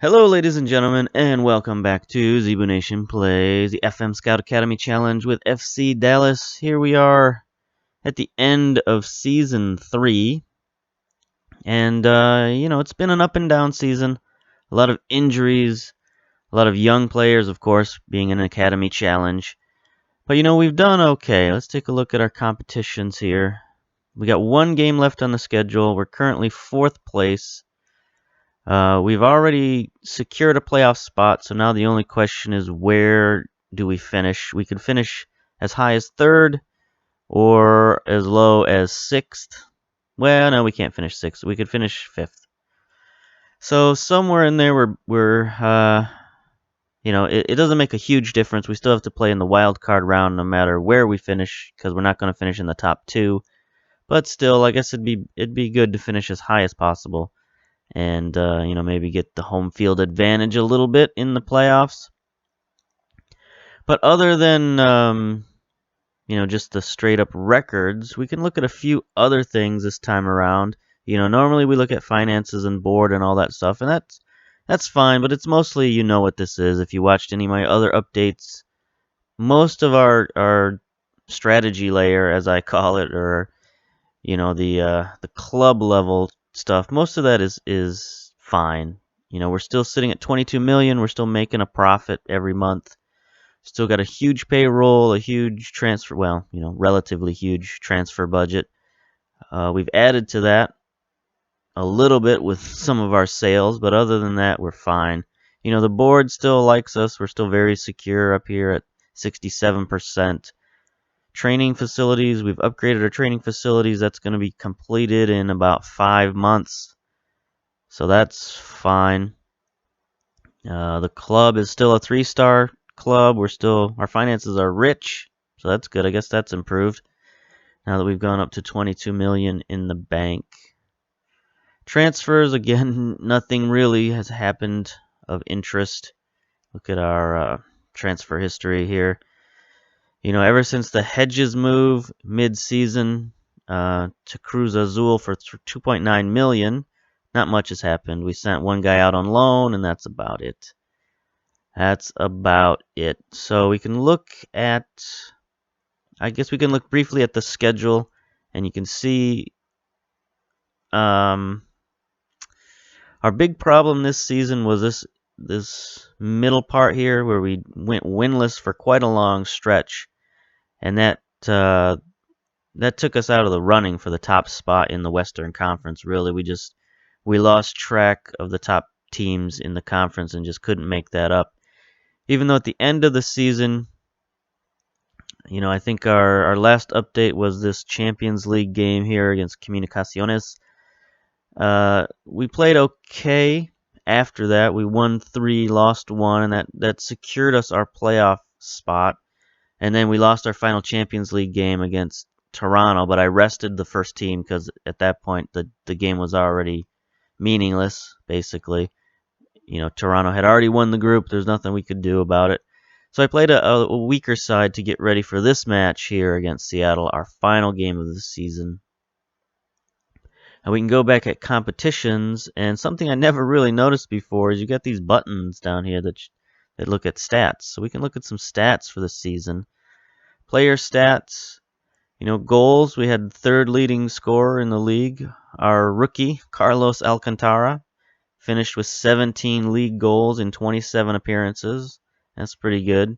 Hello, ladies and gentlemen, and welcome back to Zebu Nation Plays the FM Scout Academy Challenge with FC Dallas. Here we are at the end of Season 3, and, it's been an up and down season. A lot of injuries, a lot of young players, of course, being an Academy Challenge. But, we've done okay. Let's take a look at our competitions here. We got one game left on the schedule. We're currently 4th place. We've already secured a playoff spot, so now the only question is where do we finish? We could finish as high as 3rd or as low as 6th. Well, no, we can't finish 6th. We could finish 5th. So somewhere in there, it doesn't make a huge difference. We still have to play in the wild card round no matter where we finish because we're not going to finish in the top 2. But still, I guess it'd be good to finish as high as possible. And, maybe get the home field advantage a little bit in the playoffs. But other than, just the straight-up records, we can look at a few other things this time around. Normally we look at finances and board and all that stuff, and that's fine, but it's mostly you know what this is. If you watched any of my other updates, most of our strategy layer, as I call it, or, the club level stuff, most of that is fine. We're still sitting at 22 million. We're still making a profit every month. Still got a huge payroll, a huge transfer, relatively huge transfer budget. We've added to that a little bit with some of our sales, but other than that, we're fine. The board still likes us. We're still very secure up here at 67%. Training facilities, we've upgraded our training facilities. That's going to be completed in about 5 months. So that's fine. The club is still a 3-star club. Our finances are rich. So that's good. I guess that's improved now that we've gone up to 22 million in the bank. Transfers, again, nothing really has happened of interest. Look at our transfer history here. Ever since the Hedges move mid-season to Cruz Azul for 2.9 million, not much has happened. We sent one guy out on loan, and that's about it. So we can look briefly at the schedule, and you can see our big problem this season was this middle part here where we went winless for quite a long stretch. And that took us out of the running for the top spot in the Western Conference. Really, we lost track of the top teams in the conference and just couldn't make that up. Even though at the end of the season, I think our last update was this Champions League game here against Comunicaciones. We played okay after that. We won 3, lost 1, and that secured us our playoff spot. And then we lost our final Champions League game against Toronto, but I rested the first team because at that point the game was already meaningless, basically. Toronto had already won the group. There's nothing we could do about it. So I played a weaker side to get ready for this match here against Seattle, our final game of the season. And we can go back at competitions, and something I never really noticed before is you got these buttons down here that look at stats. So we can look at some stats for the season. Player stats, goals, we had 3rd leading scorer in the league. Our rookie, Carlos Alcantara, finished with 17 league goals in 27 appearances. That's pretty good.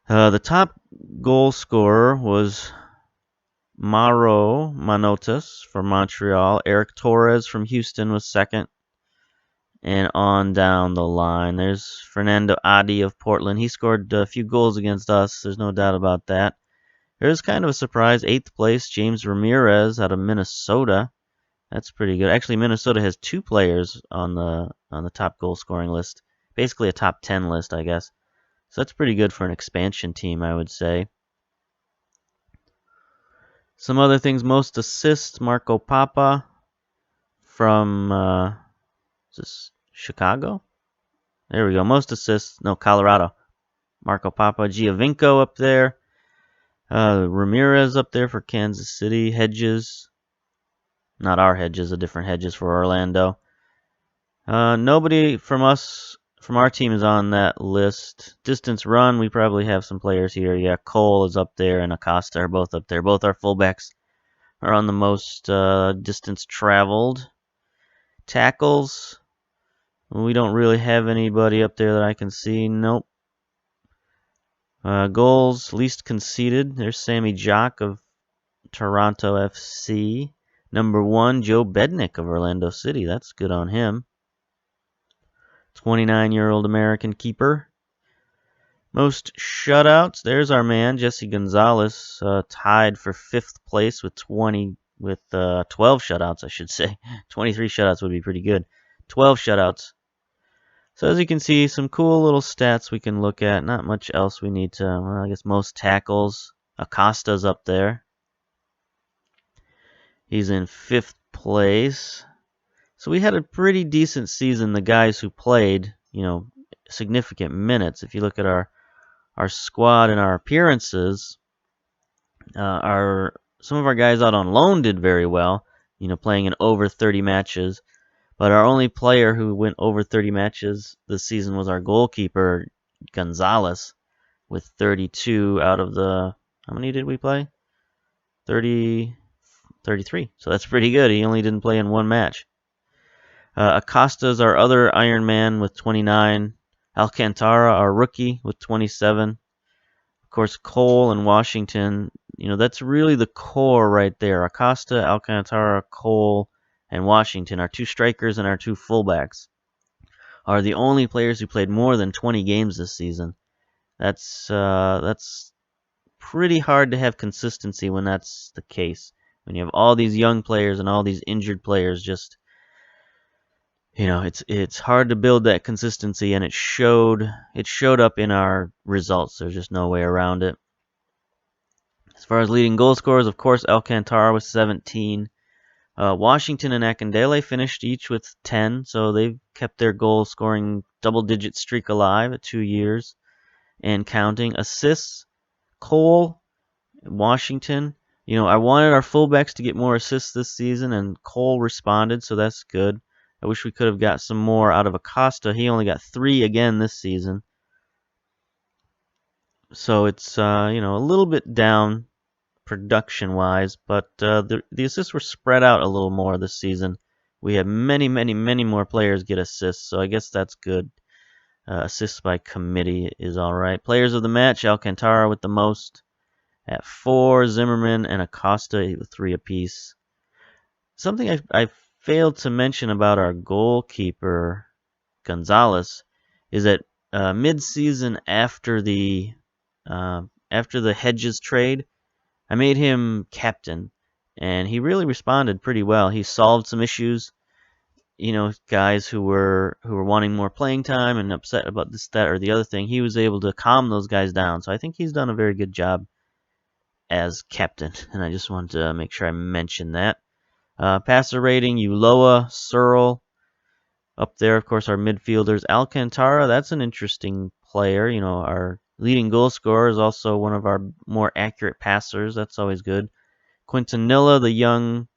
The top goal scorer was Mauro Manotas from Montreal. Eric Torres from Houston was 2nd. And on down the line, there's Fernando Adi of Portland. He scored a few goals against us. There's no doubt about that. There's kind of a surprise. 8th place, James Ramirez out of Minnesota. That's pretty good. Actually, Minnesota has 2 players on the top goal scoring list. Basically a top 10 list, I guess. So that's pretty good for an expansion team, I would say. Some other things. Most assists, Marco Papa from... is this Chicago? There we go. Most assists. No, Colorado. Marco Papa. Giovinco up there. Ramirez up there for Kansas City. Hedges. Not our Hedges, a different Hedges for Orlando. Nobody from our team is on that list. Distance run, we probably have some players here. Yeah, Cole is up there and Acosta are both up there. Both our fullbacks are on the most distance traveled. Tackles, we don't really have anybody up there that I can see. Nope. Goals, least conceded. There's Sammy Jock of Toronto FC. Number 1, Joe Bednick of Orlando City. That's good on him. 29-year-old American keeper. Most shutouts, there's our man, Jesse Gonzalez, tied for 5th place with 12 shutouts, I should say. 23 shutouts would be pretty good. 12 shutouts. So as you can see, some cool little stats we can look at. Not much else we need to, well, I guess most tackles. Acosta's up there. He's in 5th place. So we had a pretty decent season, the guys who played, significant minutes. If you look at our squad and our appearances, some of our guys out on loan did very well, playing in over 30 matches. But our only player who went over 30 matches this season was our goalkeeper, Gonzalez, with 32 out of the, how many did we play? 33. So that's pretty good. He only didn't play in one match. Acosta's our other Iron Man with 29. Alcantara, our rookie, with 27. Of course, Cole and Washington, that's really the core right there. Acosta, Alcantara, Cole, and Washington, our 2 strikers and our 2 fullbacks, are the only players who played more than 20 games this season. That's pretty hard to have consistency when that's the case. When you have all these young players and all these injured players, just it's hard to build that consistency, and it showed up in our results. There's just no way around it. As far as leading goal scorers, of course, Alcantara with 17. Washington and Akindele finished each with 10, so they've kept their goal scoring double-digit streak alive at 2 years and counting. Assists, Cole, Washington. I wanted our fullbacks to get more assists this season, and Cole responded, so that's good. I wish we could have got some more out of Acosta. He only got 3 again this season. So it's, a little bit down production-wise, but the assists were spread out a little more this season. We had many, many, many more players get assists, so I guess that's good. Assists by committee is all right. Players of the match, Alcantara with the most at 4, Zimmerman and Acosta with 3 apiece. Something I failed to mention about our goalkeeper, Gonzalez, is that mid-season after the Hedges trade, I made him captain, and he really responded pretty well. He solved some issues, guys who were wanting more playing time and upset about this, that, or the other thing. He was able to calm those guys down, so I think he's done a very good job as captain, and I just wanted to make sure I mentioned that. Passer rating, Ulloa, Searle, up there, of course, our midfielders. Alcantara, that's an interesting player. Our leading goal scorer is also one of our more accurate passers. That's always good. Quintanilla, the young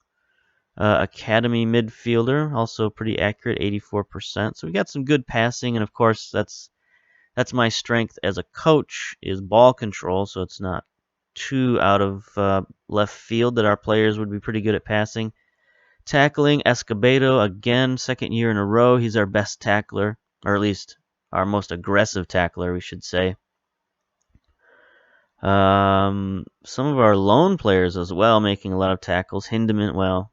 academy midfielder, also pretty accurate, 84%. So we got some good passing, and of course, that's my strength as a coach, is ball control, so it's not too out of left field that our players would be pretty good at passing. Tackling, Escobedo, again, 2nd year in a row. He's our best tackler, or at least our most aggressive tackler, we should say. Some of our lone players as well, making a lot of tackles. Hindeman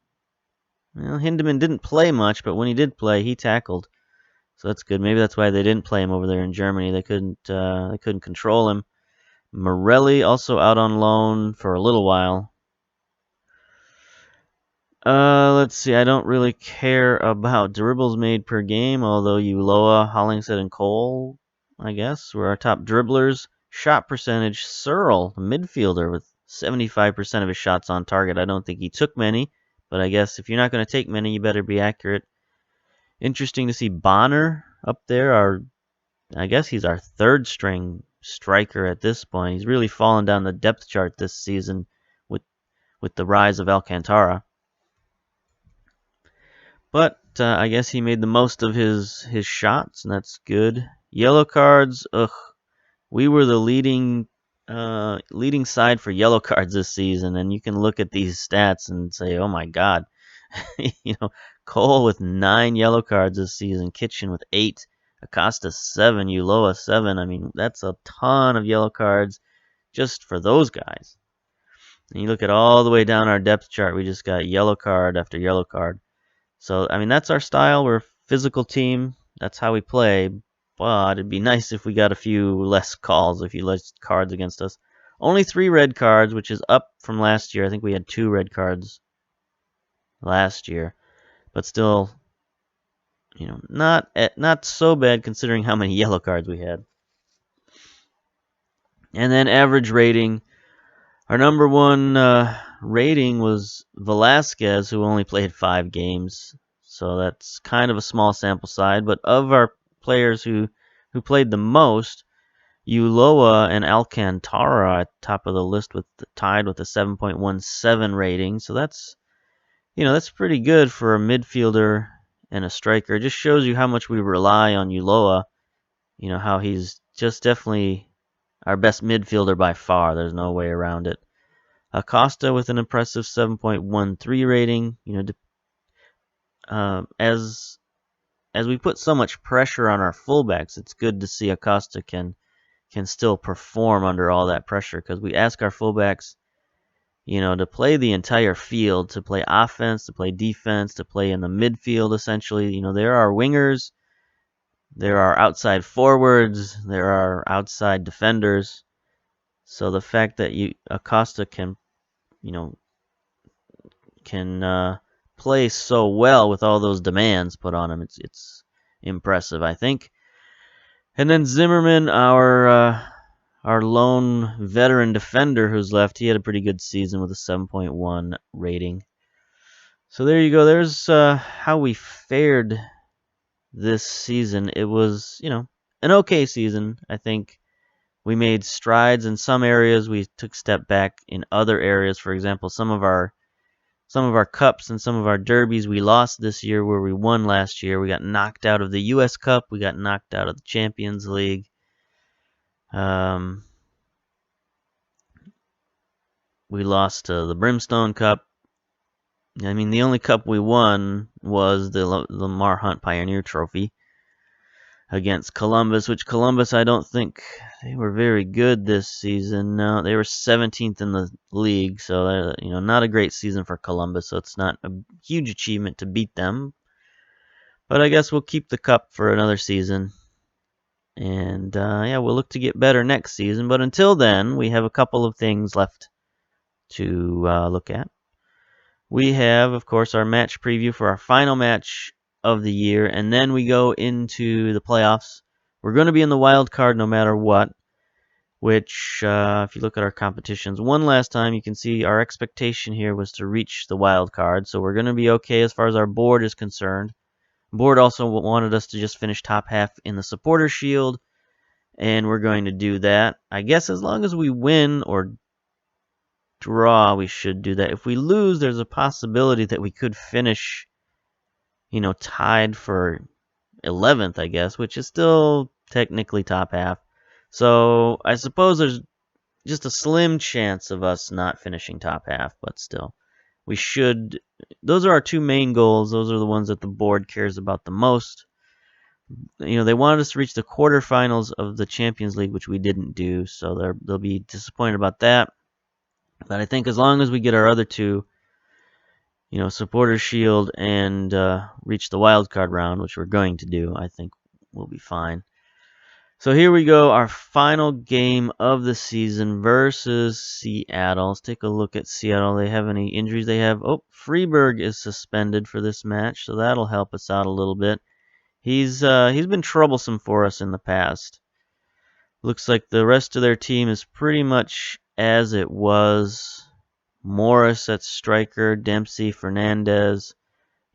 didn't play much, but when he did play, he tackled. So that's good. Maybe that's why they didn't play him over there in Germany. They couldn't control him. Morelli also out on loan for a little while. Let's see. I don't really care about dribbles made per game, although Ulloa, Hollingshead, and Cole, I guess, were our top dribblers. Shot percentage, Searle, the midfielder, with 75% of his shots on target. I don't think he took many, but I guess if you're not going to take many, you better be accurate. Interesting to see Bonner up there. I guess he's our 3rd string striker at this point. He's really fallen down the depth chart this season with the rise of Alcantara. But I guess he made the most of his shots, and that's good. Yellow cards, ugh. We were the leading side for yellow cards this season, and you can look at these stats and say, "Oh my God!" you know, Cole with 9 yellow cards this season, Kitchen with 8, Acosta 7, Ulloa 7. I mean, that's a ton of yellow cards just for those guys. And you look at all the way down our depth chart, we just got yellow card after yellow card. So, I mean, that's our style. We're a physical team. That's how we play. But it'd be nice if we got a few less calls, a few less cards against us. Only 3 red cards, which is up from last year. I think we had 2 red cards last year. But still, not so bad considering how many yellow cards we had. And then average rating. Our number one rating was Velasquez, who only played 5 games. So that's kind of a small sample size. But of our players who played the most, Ulloa and Alcantara are at the top of the list tied with a 7.17 rating. So that's pretty good for a midfielder and a striker. It just shows you how much we rely on Ulloa. How he's just definitely our best midfielder by far. There's no way around it. Acosta with an impressive 7.13 rating. As we put so much pressure on our fullbacks, it's good to see Acosta can still perform under all that pressure, because we ask our fullbacks, to play the entire field, to play offense, to play defense, to play in the midfield. Essentially, there are wingers, there are outside forwards, there are outside defenders. So the fact that Acosta can play so well with all those demands put on him, it's impressive, I think. And then Zimmerman, our lone veteran defender who's left, he had a pretty good season with a 7.1 rating. So there you go. There's how we fared this season. It was, an okay season. I think we made strides in some areas. We took a step back in other areas. For example, some of our cups and some of our derbies we lost this year where we won last year. We got knocked out of the U.S. Cup. We got knocked out of the Champions League. We lost to the Brimstone Cup. I mean, the only cup we won was the Lamar Hunt Pioneer Trophy against Columbus, which Columbus, I don't think they were very good this season. No, they were 17th in the league, so not a great season for Columbus. So it's not a huge achievement to beat them. But I guess we'll keep the cup for another season. And we'll look to get better next season. But until then, we have a couple of things left to look at. We have, of course, our match preview for our final match of the year, and then we go into the playoffs. We're going to be in the wild card no matter what, which, if you look at our competitions one last time, you can see our expectation here was to reach the wild card, so we're going to be okay as far as our board is concerned. The board also wanted us to just finish top half in the Supporter Shield, and we're going to do that. I guess as long as we win or draw, we should do that. If we lose, there's a possibility that we could finish, tied for 11th, I guess, which is still technically top half. So I suppose there's just a slim chance of us not finishing top half, but still, we should. Those are our 2 main goals. Those are the ones that the board cares about the most. They wanted us to reach the quarterfinals of the Champions League, which we didn't do, so they'll be disappointed about that. But I think as long as we get our other 2, Supporter Shield and reach the wild card round, which we're going to do, I think we'll be fine. So here we go, our final game of the season versus Seattle. Let's take a look at Seattle. They have any injuries? They have, Freeberg is suspended for this match, so that'll help us out a little bit. He's been troublesome for us in the past. Looks like the rest of their team is pretty much as it was. Morris at striker, Dempsey, Fernandez.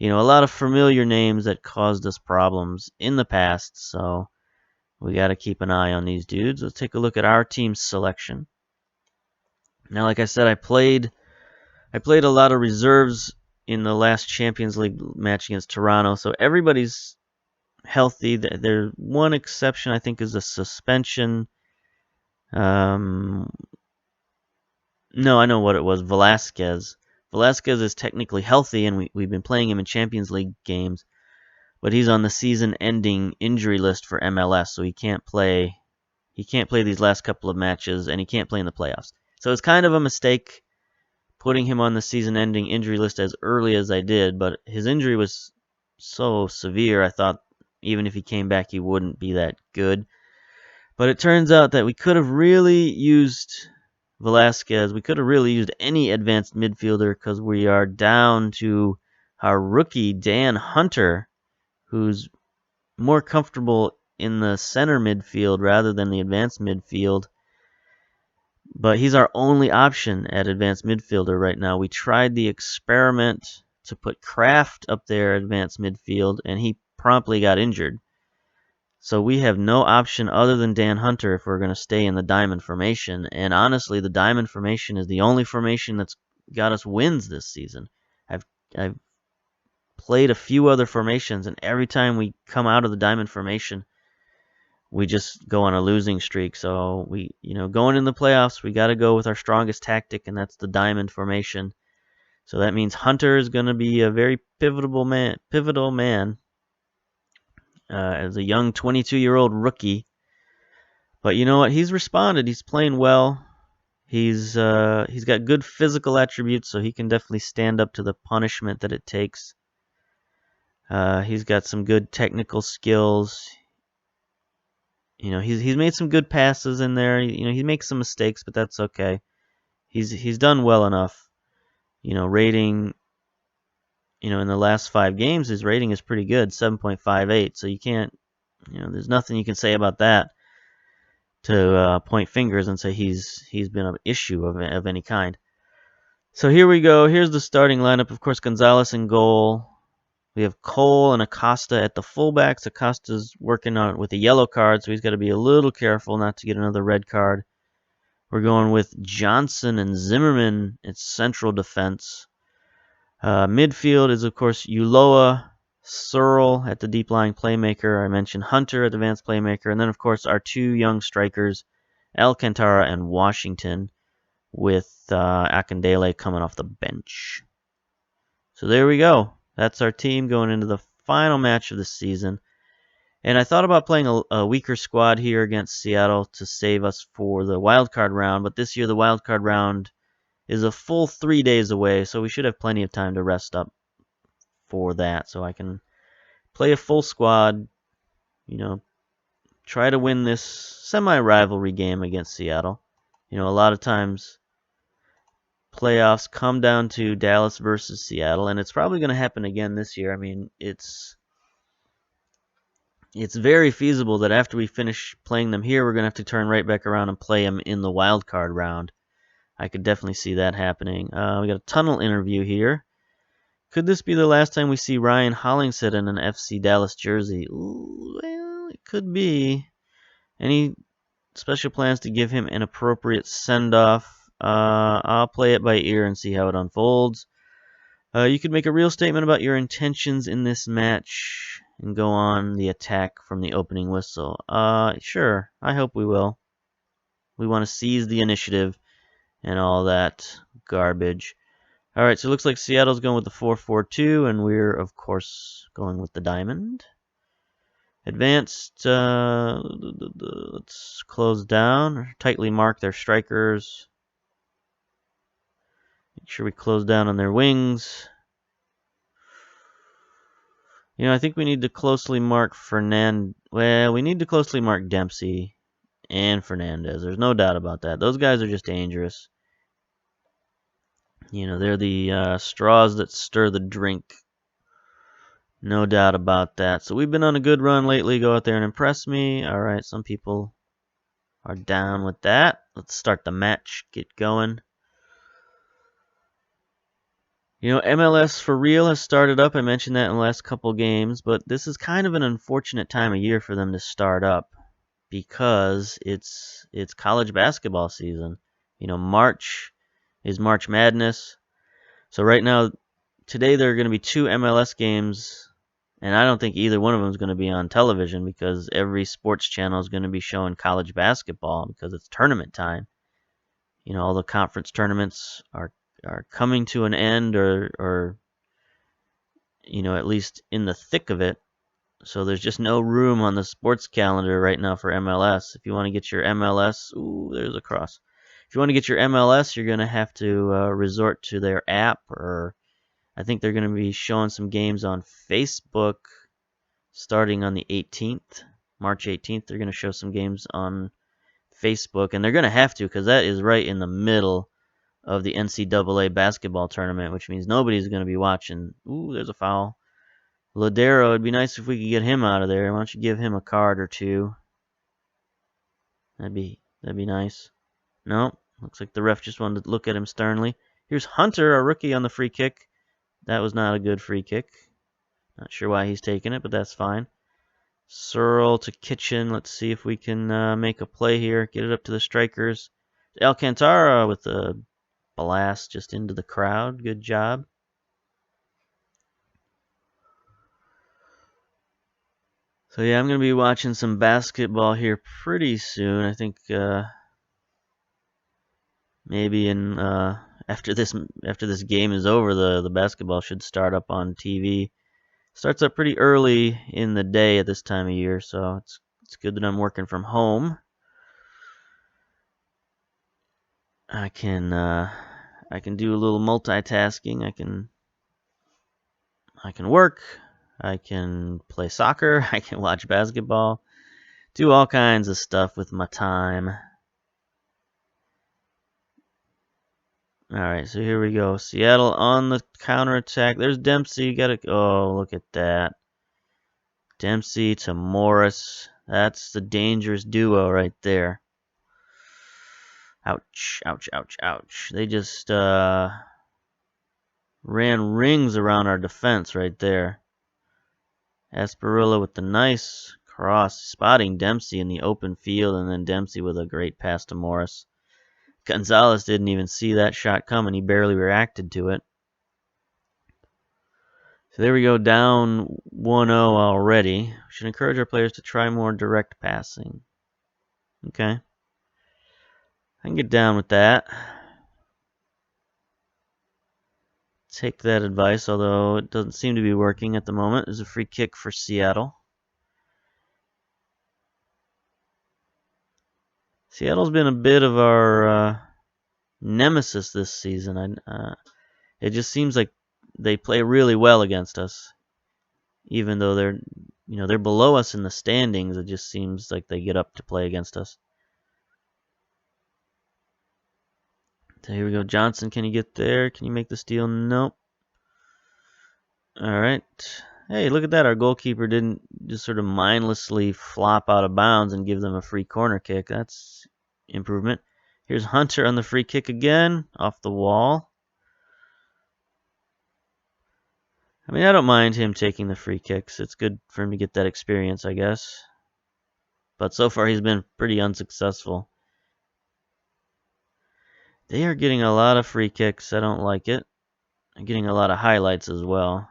A lot of familiar names that caused us problems in the past, so we got to keep an eye on these dudes. Let's take a look at our team's selection. Now, like I said, I played a lot of reserves in the last Champions League match against Toronto. So everybody's healthy. There's one exception, I think, is a suspension. No, I know what it was. Velasquez. Velasquez is technically healthy, and we've been playing him in Champions League games, but he's on the season-ending injury list for MLS, so he can't play. He can't play these last couple of matches, and he can't play in the playoffs. So it's kind of a mistake putting him on the season-ending injury list as early as I did, but his injury was so severe, I thought even if he came back, he wouldn't be that good. But it turns out that we could have really used Velasquez. We could have really used any advanced midfielder because we are down to our rookie, Dan Hunter, who's more comfortable in the center midfield rather than the advanced midfield. But he's our only option at advanced midfielder right now. We tried the experiment to put Kraft up there advanced midfield, and he promptly got injured. So we have no option other than Dan Hunter if we're going to stay in the diamond formation. And honestly, the diamond formation is the only formation that's got us wins this season. I've played a few other formations, and every time we come out of the diamond formation, we just go on a losing streak. So going in the playoffs, we got to go with our strongest tactic, and that's the diamond formation. So that means Hunter is going to be a very pivotal man. As a young 22-year-old rookie. But you know what? He's responded. He's playing well. He's got good physical attributes, so he can definitely stand up to the punishment that it takes. He's got some good technical skills. He's made some good passes in there. He makes some mistakes, but that's okay. He's done well enough. Rating. In the last 5 games, his rating is pretty good, 7.58. So you can't, there's nothing you can say about that to point fingers and say he's been an issue of any kind. So here we go. Here's the starting lineup. Of course, Gonzalez in goal. We have Cole and Acosta at the fullbacks. Acosta's working on it with a yellow card, so he's got to be a little careful not to get another red card. We're going with Johnson and Zimmerman at central defense. Midfield is, of course, Ulloa, Searle at the deep-lying playmaker. I mentioned Hunter at the advanced playmaker. And then, of course, our 2 young strikers, Alcantara and Washington, with Akindele coming off the bench. So there we go. That's our team going into the final match of the season. And I thought about playing a weaker squad here against Seattle to save us for the wildcard round. But this year, the wildcard round is a full 3 days away, so we should have plenty of time to rest up for that. So I can play a full squad, try to win this semi-rivalry game against Seattle. A lot of times playoffs come down to Dallas versus Seattle, and it's probably going to happen again this year. I mean, it's very feasible that after we finish playing them here, we're going to have to turn right back around and play them in the wildcard round. I could definitely see that happening. We got a tunnel interview here. Could this be the last time we see Ryan Hollingshead in an FC Dallas jersey? Ooh, well, it could be. Any special plans to give him an appropriate send-off? I'll play it by ear and see how it unfolds. You could make a real statement about your intentions in this match and go on the attack from the opening whistle. Sure. I hope we will. We want to seize the initiative and all that garbage. All right, so it looks like Seattle's going with the 4-4-2, and we're, of course, going with the diamond. Advanced, let's close down, tightly mark their strikers. Make sure we close down on their wings. I think we need to closely mark we need to closely mark Dempsey and Fernandez. There's no doubt about that. Those guys are just dangerous. They're the straws that stir the drink. No doubt about that. So we've been on a good run lately. Go out there and impress me. All right, some people are down with that. Let's start the match. Get going. MLS for real has started up. I mentioned that in the last couple games, but this is kind of an unfortunate time of year for them to start up because it's college basketball season. March is March Madness. So right now, today there are going to be 2 MLS games, and I don't think either one of them is going to be on television because every sports channel is going to be showing college basketball because it's tournament time. All the conference tournaments are coming to an end, or at least in the thick of it. So there's just no room on the sports calendar right now for MLS. If you want to get your MLS, ooh, there's a cross. If you want to get your MLS, you're going to have to resort to their app, or I think they're going to be showing some games on Facebook starting on the 18th, March 18th. They're going to show some games on Facebook, and they're going to have to because that is right in the middle of the NCAA basketball tournament, which means nobody's going to be watching. Ooh, there's a foul. Ladero, it'd be nice if we could get him out of there. Why don't you give him a card or two? That'd be nice. No, looks like the ref just wanted to look at him sternly. Here's Hunter, a rookie, on the free kick. That was not a good free kick. Not sure why he's taking it, but that's fine. Searle to Kitchen. Let's see if we can make a play here. Get it up to the strikers. Alcantara with a blast just into the crowd. Good job. So yeah, I'm going to be watching some basketball here pretty soon. I think maybe after this game is over, the basketball should start up on TV. Starts up pretty early in the day at this time of year, so it's good that I'm working from home. I can do a little multitasking. I can work. I can play soccer. I can watch basketball. Do all kinds of stuff with my time. All right, so here we go. Seattle on the counterattack. There's Dempsey. Oh, look at that. Dempsey to Morris. That's the dangerous duo right there. Ouch, ouch, ouch, ouch. They just ran rings around our defense right there. Asparilla with the nice cross, spotting Dempsey in the open field, and then Dempsey with a great pass to Morris. Gonzalez didn't even see that shot coming. He barely reacted to it. So there we go, down 1-0 already. We should encourage our players to try more direct passing. Okay. I can get down with that. Take that advice, although it doesn't seem to be working at the moment. There's a free kick for Seattle. Seattle's been a bit of our nemesis this season. It just seems like they play really well against us, even though they're below us in the standings. It just seems like they get up to play against us. So here we go. Johnson, can you get there? Can you make the steal? Nope. All right. Hey, look at that. Our goalkeeper didn't just sort of mindlessly flop out of bounds and give them a free corner kick. That's improvement. Here's Hunter on the free kick again, off the wall. I mean, I don't mind him taking the free kicks. It's good for him to get that experience, I guess. But so far he's been pretty unsuccessful. They are getting a lot of free kicks. I don't like it. They're getting a lot of highlights as well.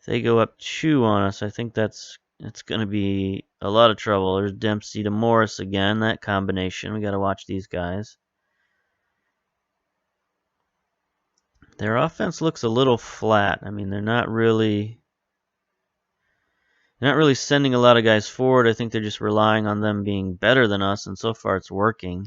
If they go up 2 on us, I think it's going to be a lot of trouble. There's Dempsey to Morris again. That combination. We got to watch these guys. Their offense looks a little flat. I mean, they're not really sending a lot of guys forward. I think they're just relying on them being better than us, and so far it's working.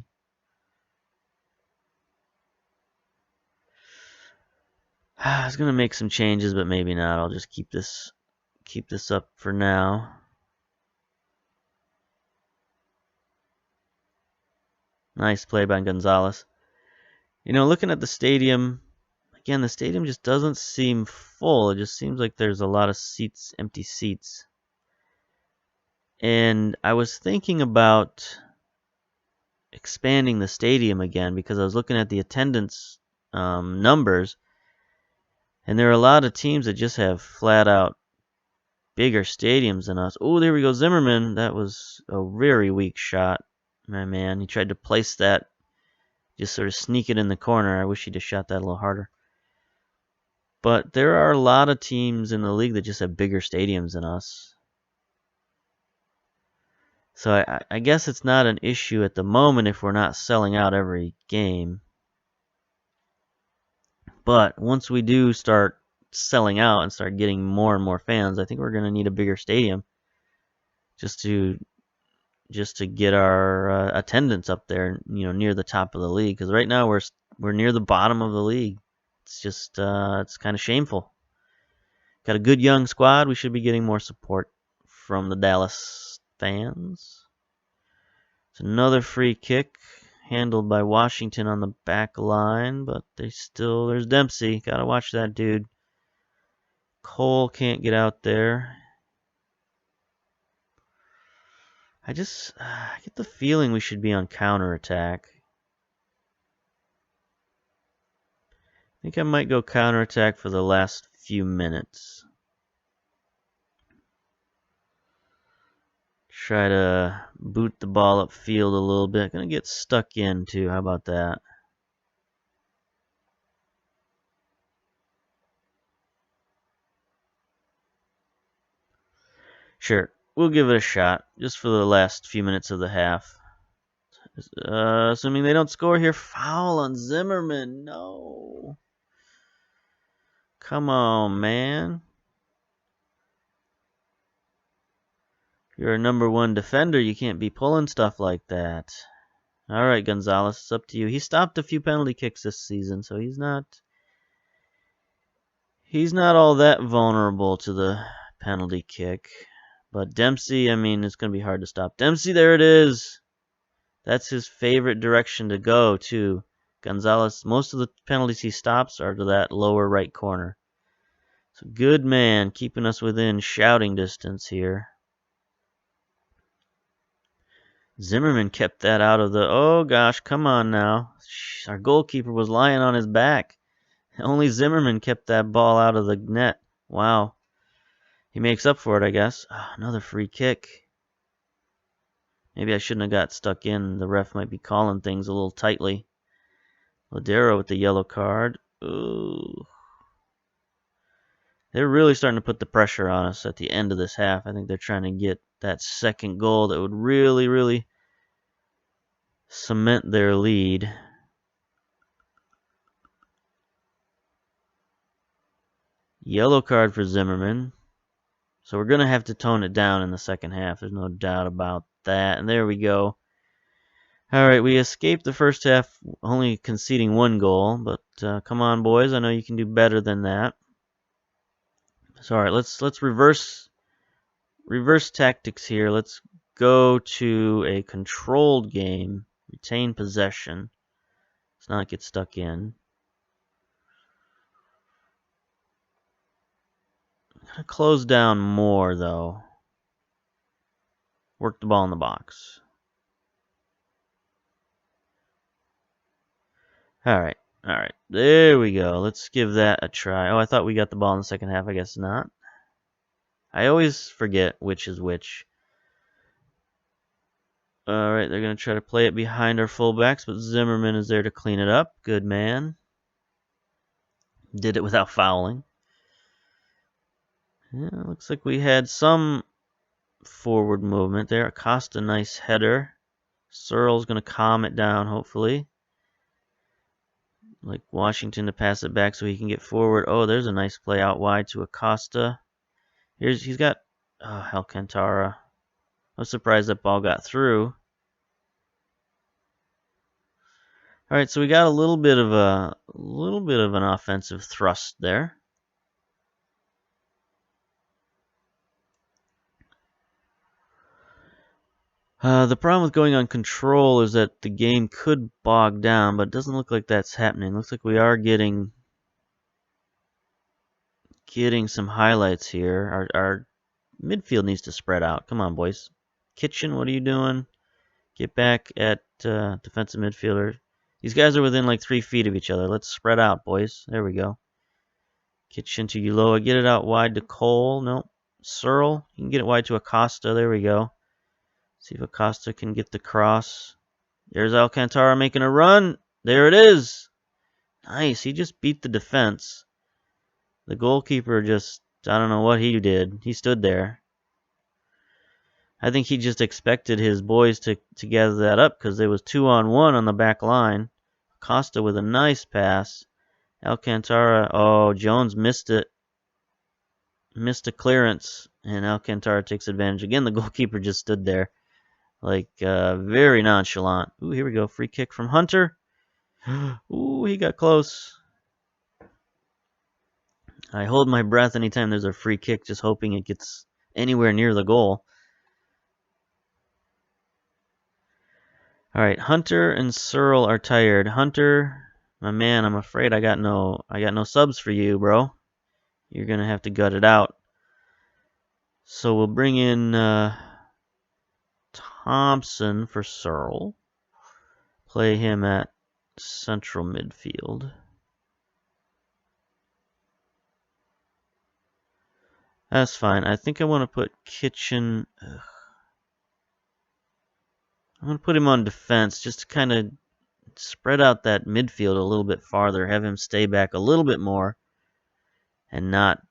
I was gonna make some changes, but maybe not. I'll just keep this up for now. Nice play by Gonzalez. Looking at the stadium, again, the stadium just doesn't seem full. It just seems like there's a lot of empty seats. And I was thinking about expanding the stadium again because I was looking at the attendance numbers, and there are a lot of teams that just have flat out bigger stadiums than us. Oh, there we go, Zimmerman. That was a very weak shot, my man. He tried to place that just sort of sneak it in the corner. I wish he'd have shot that a little harder. But there are a lot of teams in the league that just have bigger stadiums than us. So I guess it's not an issue at the moment if we're not selling out every game. But once we do start selling out and start getting more and more fans, I think we're going to need a bigger stadium just to get our attendance up there, near the top of the league. Because right now we're near the bottom of the league. It's just it's kind of shameful. Got a good young squad. We should be getting more support from the Dallas fans. It's another free kick handled by Washington on the back line, but there's Dempsey. Gotta watch that dude. Cole can't get out there. I get the feeling we should be on counterattack. I think I might go counterattack for the last few minutes. Try to boot the ball upfield a little bit. Gonna get stuck in too. How about that? Sure, we'll give it a shot just for the last few minutes of the half. Assuming they don't score here. Foul on Zimmerman. No. Come on, man. If you're a number one defender, you can't be pulling stuff like that. All right, Gonzalez, it's up to you. He stopped a few penalty kicks this season, so he's not all that vulnerable to the penalty kick. But Dempsey, it's going to be hard to stop. Dempsey, there it is. That's his favorite direction to go, too. Gonzalez, most of the penalties he stops are to that lower right corner. So good man, keeping us within shouting distance here. Zimmerman kept that out of the... Oh, gosh, come on now. Our goalkeeper was lying on his back. Only Zimmerman kept that ball out of the net. Wow. He makes up for it, I guess. Oh, another free kick. Maybe I shouldn't have got stuck in. The ref might be calling things a little tightly. Ladero with the yellow card. Ooh. They're really starting to put the pressure on us at the end of this half. I think they're trying to get that second goal that would really, really cement their lead. Yellow card for Zimmerman. So we're going to have to tone it down in the second half. There's no doubt about that. And there we go. All right, we escaped the first half only conceding one goal. But come on, boys. I know you can do better than that. So, all right, let's reverse tactics here. Let's go to a controlled game. Retain possession. Let's not get stuck in. Close down more, though. Work the ball in the box. All right. There we go. Let's give that a try. Oh, I thought we got the ball in the second half. I guess not. I always forget which is which. All right, they're going to try to play it behind our fullbacks, but Zimmerman is there to clean it up. Good man. Did it without fouling. Yeah, looks like we had some forward movement there. Acosta, nice header. Searle's going to calm it down, hopefully. Like Washington to pass it back so he can get forward. Oh, there's a nice play out wide to Acosta. He's got Alcantara. I was surprised that ball got through. All right, so we got a little bit of an offensive thrust there. The problem with going on control is that the game could bog down, but it doesn't look like that's happening. It looks like we are getting some highlights here. Our midfield needs to spread out. Come on, boys. Kitchen, what are you doing? Get back at defensive midfielder. These guys are within like 3 feet of each other. Let's spread out, boys. There we go. Kitchen to Uloa. Get it out wide to Cole. Nope. Searle. You can get it wide to Acosta. There we go. See if Acosta can get the cross. There's Alcantara making a run. There it is. Nice. He just beat the defense. The goalkeeper just, I don't know what he did. He stood there. I think he just expected his boys to gather that up because there was 2-on-1 on the back line. Costa with a nice pass. Alcantara, oh, Jones missed it. Missed a clearance, and Alcantara takes advantage. Again, the goalkeeper just stood there, like, very nonchalant. Ooh, here we go. Free kick from Hunter. Ooh, he got close. I hold my breath anytime there's a free kick, just hoping it gets anywhere near the goal. All right, Hunter and Searle are tired. Hunter, my man, I'm afraid I got no subs for you, bro. You're gonna have to gut it out. So we'll bring in Thompson for Searle. Play him at central midfield. That's fine. I think I want to put Kitchen. I'm going to put him on defense just to kind of spread out that midfield a little bit farther. Have him stay back a little bit more and not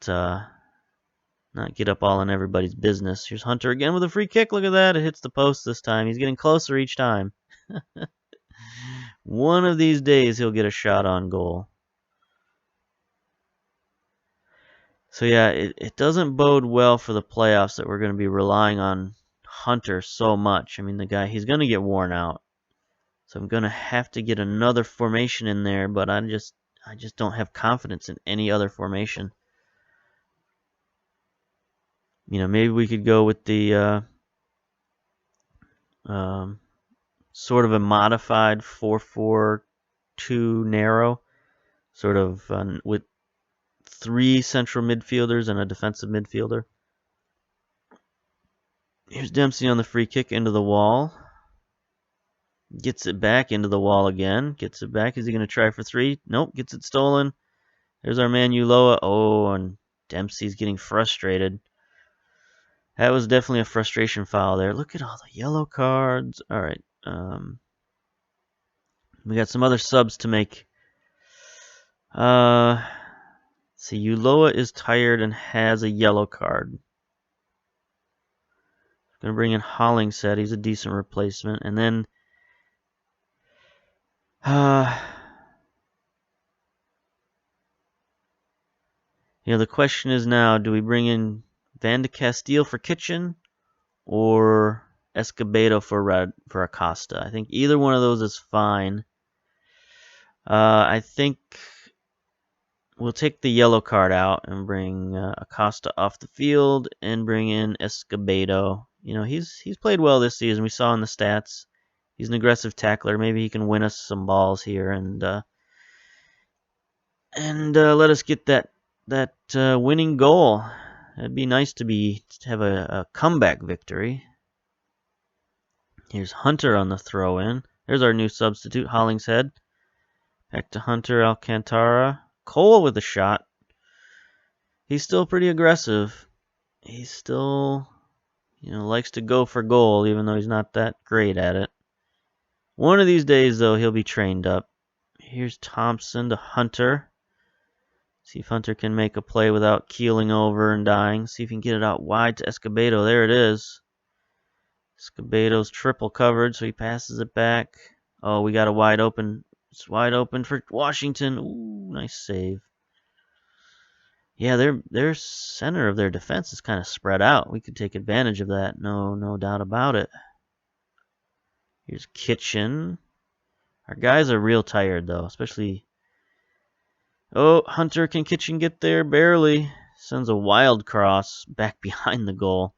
get up all in everybody's business. Here's Hunter again with a free kick. Look at that. It hits the post this time. He's getting closer each time. One of these days he'll get a shot on goal. So yeah, it doesn't bode well for the playoffs that we're going to be relying on Hunter so much. I mean, the guy, he's going to get worn out. So I'm going to have to get another formation in there, but I just don't have confidence in any other formation. You know, maybe we could go with the sort of a modified 4-4-2 narrow, sort of with 3 central midfielders and a defensive midfielder. Here's Dempsey on the free kick into the wall. Gets it back into the wall again. Gets it back. Is he going to try for 3? Nope. Gets it stolen. There's our man Uloa. Oh, and Dempsey's getting frustrated. That was definitely a frustration foul there. Look at all the yellow cards. All right. We got some other subs to make. See, Uloa is tired and has a yellow card. Going to bring in Hollingshead. He's a decent replacement. And then the question is now, do we bring in Van de Castile for Kitchen or Escobedo for Acosta? I think either one of those is fine. I think we'll take the yellow card out and bring Acosta off the field and bring in Escobedo. You know, he's played well this season. We saw in the stats. He's an aggressive tackler. Maybe he can win us some balls here and let us get that winning goal. It'd be nice to have a comeback victory. Here's Hunter on the throw-in. There's our new substitute, Hollingshead. Back to Hunter, Alcantara. Cole with a shot. He's still pretty aggressive. He still, likes to go for goal, even though he's not that great at it. One of these days, though, he'll be trained up. Here's Thompson to Hunter. See if Hunter can make a play without keeling over and dying. See if he can get it out wide to Escobedo. There it is. Escobedo's triple covered, so he passes it back. Oh, we got a wide open. It's wide open for Washington. Ooh, nice save. Yeah, their center of their defense is kind of spread out. We could take advantage of that. No doubt about it. Here's Kitchen. Our guys are real tired, though, especially... Oh, Hunter, can Kitchen get there? Barely. Sends a wild cross back behind the goal.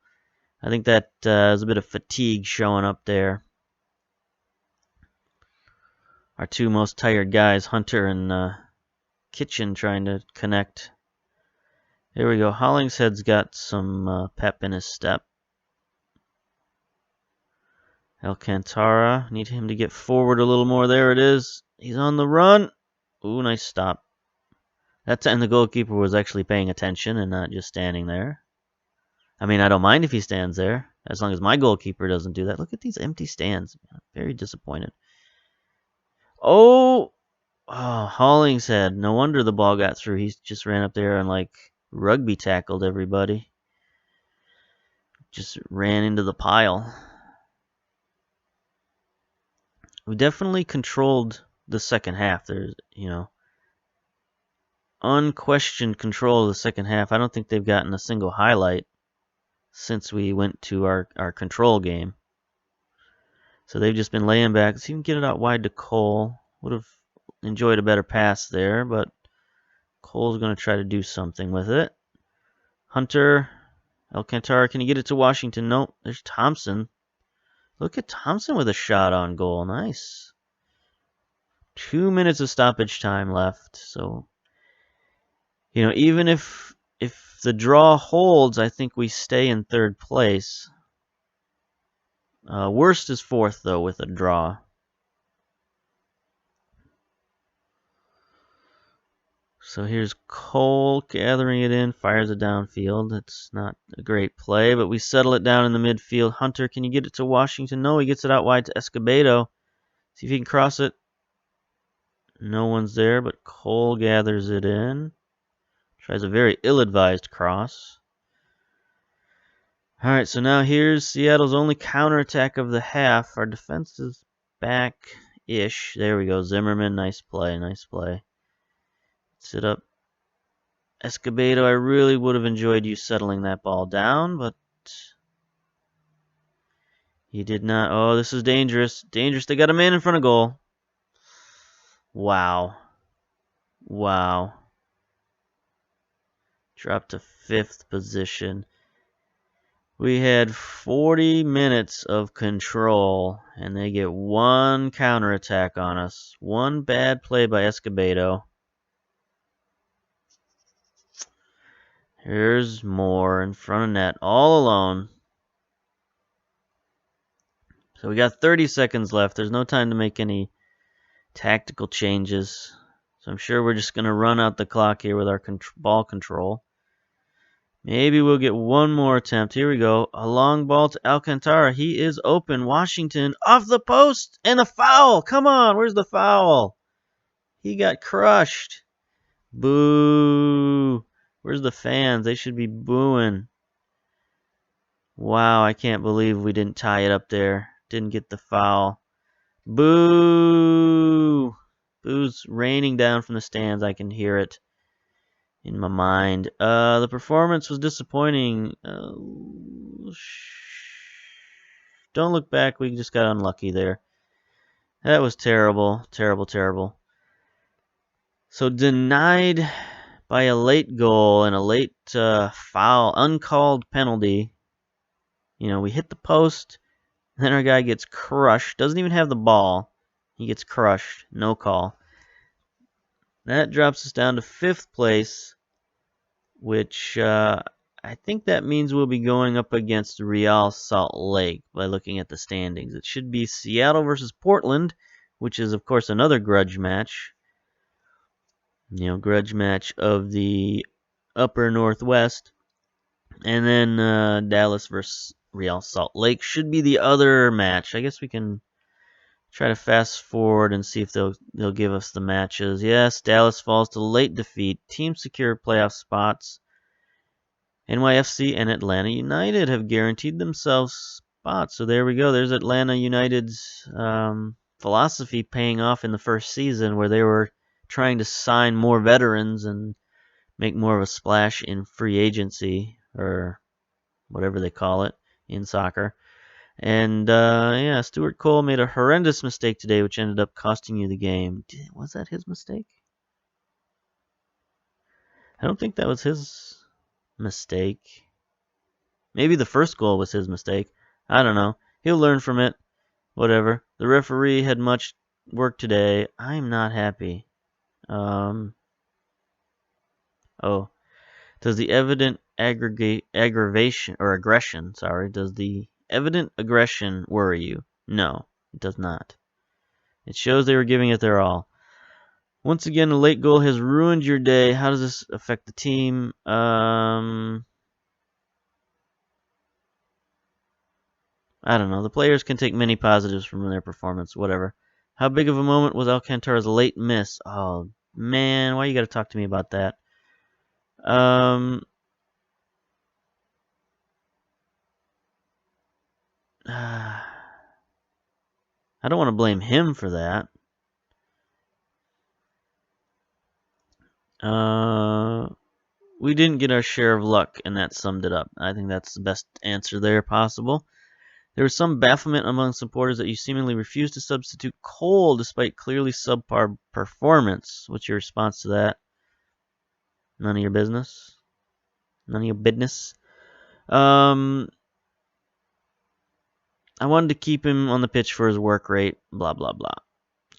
I think that is a bit of fatigue showing up there. Our two most tired guys, Hunter and Kitchen, trying to connect. There we go. Hollingshead's got some pep in his step. Alcantara, need him to get forward a little more. There it is. He's on the run. Ooh, nice stop. That time the goalkeeper was actually paying attention and not just standing there. I mean, I don't mind if he stands there, as long as my goalkeeper doesn't do that. Look at these empty stands. I'm very disappointed. Oh, Hollingshead. No wonder the ball got through. He just ran up there and like rugby tackled everybody. Just ran into the pile. We definitely controlled the second half. There's, unquestioned control of the second half. I don't think they've gotten a single highlight since we went to our control game. So they've just been laying back. See if we can get it out wide to Cole. Would have enjoyed a better pass there, but Cole's going to try to do something with it. Hunter, Alcantara, can you get it to Washington? Nope. There's Thompson. Look at Thompson with a shot on goal. Nice. 2 minutes of stoppage time left. So, even if the draw holds, I think we stay in third place. Worst is fourth, though, with a draw. So here's Cole gathering it in, fires it downfield. It's not a great play, but we settle it down in the midfield. Hunter, can you get it to Washington? No, he gets it out wide to Escobedo. See if he can cross it. No one's there, but Cole gathers it in. Tries a very ill-advised cross. All right, so now here's Seattle's only counterattack of the half. Our defense is back-ish. There we go. Zimmerman, nice play, nice play. Sit up. Escobedo, I really would have enjoyed you settling that ball down, but he did not. Oh, this is dangerous. Dangerous. They got a man in front of goal. Wow. Wow. Dropped to 5th position. We had 40 minutes of control, and they get one counterattack on us. One bad play by Escobedo. Here's Moore in front of net, all alone. So we got 30 seconds left. There's no time to make any tactical changes. So I'm sure we're just going to run out the clock here with our ball control. Maybe we'll get one more attempt. Here we go. A long ball to Alcantara. He is open. Washington off the post. And a foul. Come on. Where's the foul? He got crushed. Boo. Where's the fans? They should be booing. Wow, I can't believe we didn't tie it up there. Didn't get the foul. Boo. Boo's raining down from the stands. I can hear it in my mind. The performance was disappointing. Don't look back. We just got unlucky there. That was terrible. Terrible, terrible. So denied by a late goal and a late foul, uncalled penalty. We hit the post, then our guy gets crushed. Doesn't even have the ball. He gets crushed. No call. That drops us down to 5th place, which I think that means we'll be going up against Real Salt Lake by looking at the standings. It should be Seattle versus Portland, which is, of course, another grudge match. Grudge match of the upper Northwest. And then Dallas versus Real Salt Lake should be the other match. I guess we can try to fast forward and see if they'll give us the matches. Yes, Dallas falls to late defeat. Teams secure playoff spots. NYFC and Atlanta United have guaranteed themselves spots. So there we go. There's Atlanta United's philosophy paying off in the first season, where they were trying to sign more veterans and make more of a splash in free agency, or whatever they call it in soccer. And Stuart Cole made a horrendous mistake today, which ended up costing you the game. Was that his mistake? I don't think that was his mistake. Maybe the first goal was his mistake. I don't know. He'll learn from it. Whatever. The referee had much work today. I'm not happy. Does the evident aggravation or aggression, does the evident aggression worry you? No, it does not. It shows they were giving it their all. Once again, a late goal has ruined your day. How does this affect the team? I don't know. The players can take many positives from their performance, whatever. How big of a moment was Alcantara's late miss? Oh, man, why you gotta talk to me about that? I don't want to blame him for that. We didn't get our share of luck, and that summed it up. I think that's the best answer there possible. There was some bafflement among supporters that you seemingly refused to substitute Cole despite clearly subpar performance. What's your response to that? None of your business. None of your business. I wanted to keep him on the pitch for his work rate. Blah blah blah.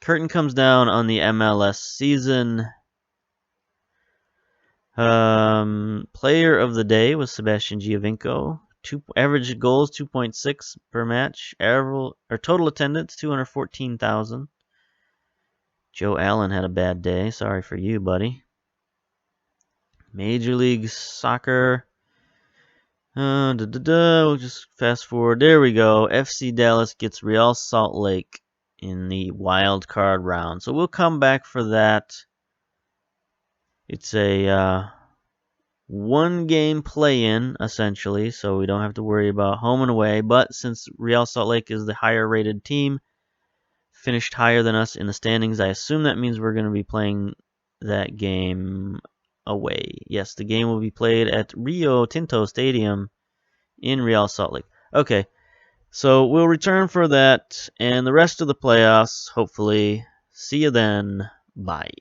Curtain comes down on the MLS season. Player of the day was Sebastian Giovinco. Average goals 2.6 per match. Total attendance 214,000. Joe Allen had a bad day. Sorry for you, buddy. Major League Soccer. We'll just fast forward. There we go. FC Dallas gets Real Salt Lake in the wild card round. So we'll come back for that. It's a one game play-in, essentially, so we don't have to worry about home and away. But since Real Salt Lake is the higher rated team, finished higher than us in the standings, I assume that means we're going to be playing that game away. Yes, the game will be played at Rio Tinto Stadium in Real Salt Lake. Okay, so we'll return for that and the rest of the playoffs, hopefully. See you then. Bye.